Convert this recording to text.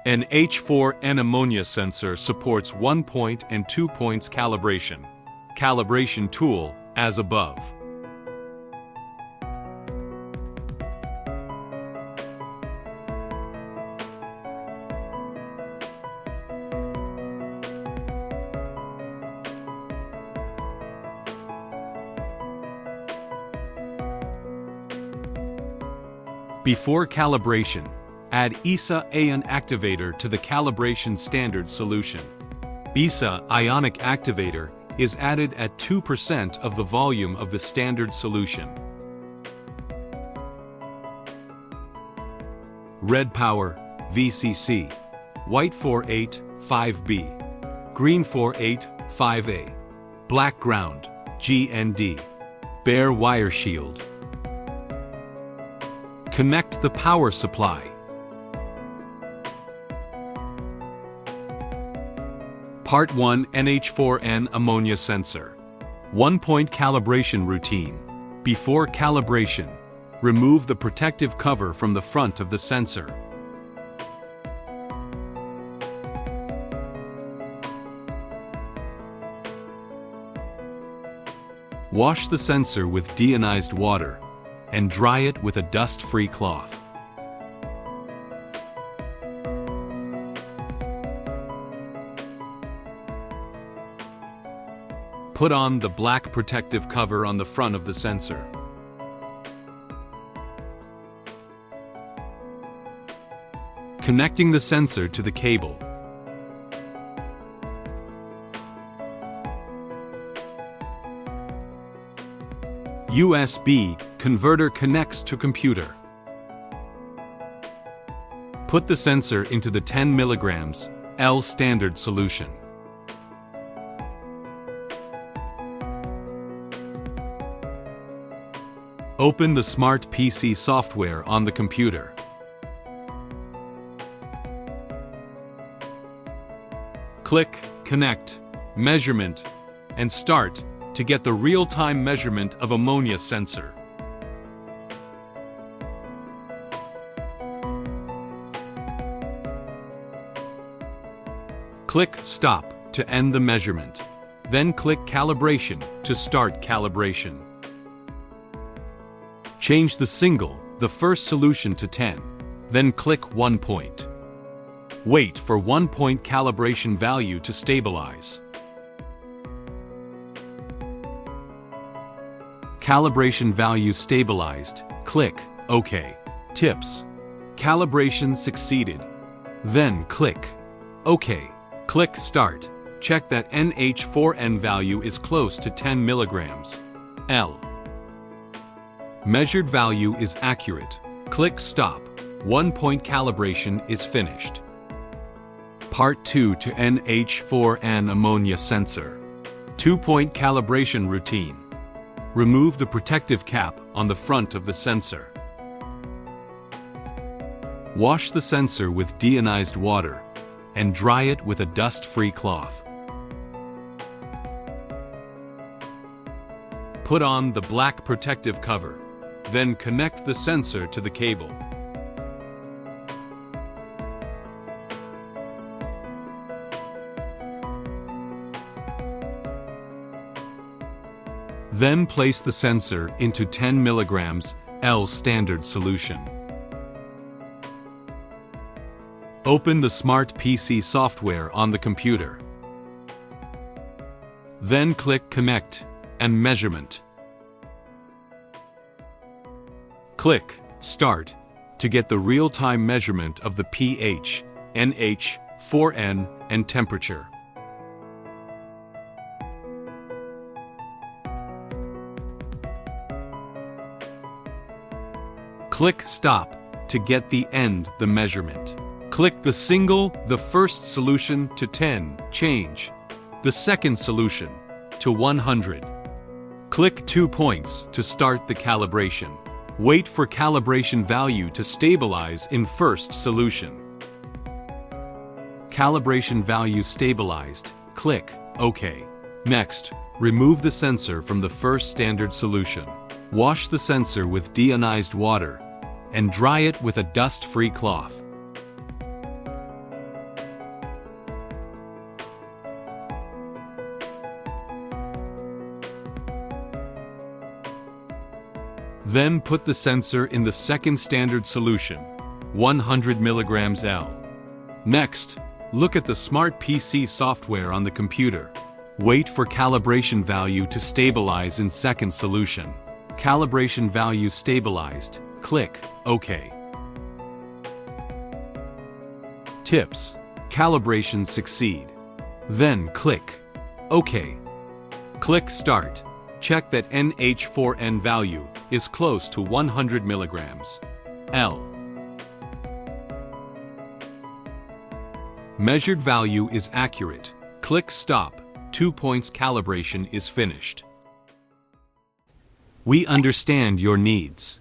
NH₄-N Ammonia sensor supports 1 point and 2 points calibration. Calibration tool, as above. Before calibration, add NH₄-N activator to the calibration standard solution. NH₄ ionic activator is added at 2% of the volume of the standard solution. Red power, VCC. White 485B. Green 485A. Black ground, GND. Bare wire shield. Connect the power supply. Part 1 NH₄-N Ammonia sensor. 1-point calibration routine. Before calibration, remove the protective cover from the front of the sensor. Wash the sensor with deionized water and dry it with a dust-free cloth. Put on the black protective cover on the front of the sensor. Connecting the sensor to the cable. USB converter connects to computer. Put the sensor into the 10 mg L standard solution. Open the Smart PC software on the computer. Click Connect, Measurement, and Start to get the real-time measurement of ammonia sensor. Click Stop to end the measurement. Then click Calibration to start calibration. Change the first solution to 10, then click 1 point. Wait for 1 point calibration value to stabilize. Calibration value stabilized, click OK. Tips: calibration succeeded. Then click OK. Click Start. Check that NH₄-N value is close to 10 mg L. Measured value is accurate. Click Stop. 1 point calibration is finished. Part 2 to NH₄-N Ammonia sensor. 2-point calibration routine. Remove the protective cap on the front of the sensor. Wash the sensor with deionized water and dry it with a dust-free cloth. Put on the black protective cover, then connect the sensor to the cable. Then place the sensor into 10 mg L standard solution. Open the Smart PC software on the computer. Then click Connect and Measurement. Click Start to get the real-time measurement of the pH, NH₄-N, and temperature. Click Stop to get the measurement. Click the first solution to 10, change. The second solution to 100. Click 2 points to start the calibration. Wait for calibration value to stabilize in first solution. Calibration value stabilized. Click OK. Next, remove the sensor from the first standard solution. Wash the sensor with deionized water and dry it with a dust-free cloth. Then put the sensor in the second standard solution, 100 milligrams L. Next, look at the Smart PC software on the computer. Wait for calibration value to stabilize in second solution. Calibration value stabilized. Click OK. Tips: calibration succeed. Then click OK. Click Start. Check that NH₄-N value is close to 100 milligrams L. Measured value is accurate. Click Stop. 2 points calibration is finished. We understand your needs.